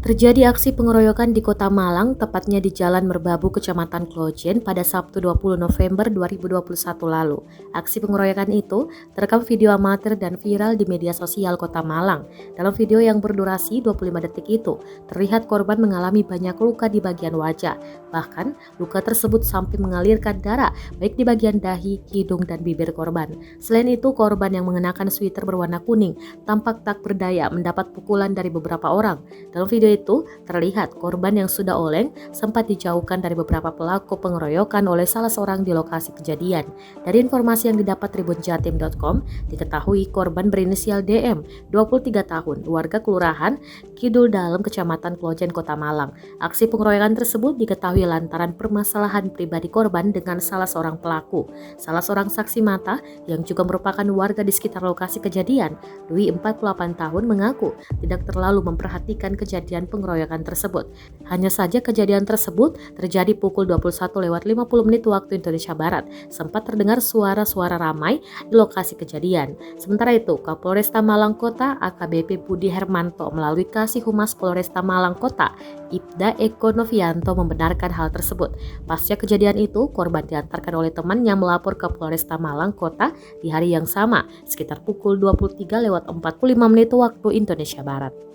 Terjadi aksi pengeroyokan di Kota Malang, tepatnya di Jalan Merbabu, Kecamatan Klojen pada Sabtu 20 November 2021 lalu. Aksi pengeroyokan itu terekam video amatir dan viral di media sosial Kota Malang. Dalam video yang berdurasi 25 detik itu, terlihat korban mengalami banyak luka di bagian wajah. Bahkan, luka tersebut sampai mengalirkan darah baik di bagian dahi, hidung, dan bibir korban. Selain itu, korban yang mengenakan sweater berwarna kuning tampak tak berdaya mendapat pukulan dari beberapa orang. Dalam video itu, terlihat korban yang sudah oleng sempat dijauhkan dari beberapa pelaku pengeroyokan oleh salah seorang di lokasi kejadian. Dari informasi yang didapat tribunjatim.com, diketahui korban berinisial DM, 23 tahun, warga Kelurahan Kidul Dalem, Kecamatan Klojen, Kota Malang. Aksi pengeroyokan tersebut diketahui lantaran permasalahan pribadi korban dengan salah seorang pelaku. Salah seorang saksi mata yang juga merupakan warga di sekitar lokasi kejadian, Dwi 48 tahun, mengaku tidak terlalu memperhatikan kejadian pengeroyokan tersebut. Hanya saja kejadian tersebut terjadi pukul 21.50 waktu Indonesia Barat. Sempat terdengar suara-suara ramai di lokasi kejadian. Sementara itu, Kapolresta Malang Kota AKBP Budi Hermanto melalui Kasih Humas Polresta Malang Kota Ibda Eko Novianto membenarkan hal tersebut. Pasca kejadian itu, korban diantarkan oleh teman yang melapor ke Polresta Malang Kota di hari yang sama, sekitar pukul 23.45 waktu Indonesia Barat.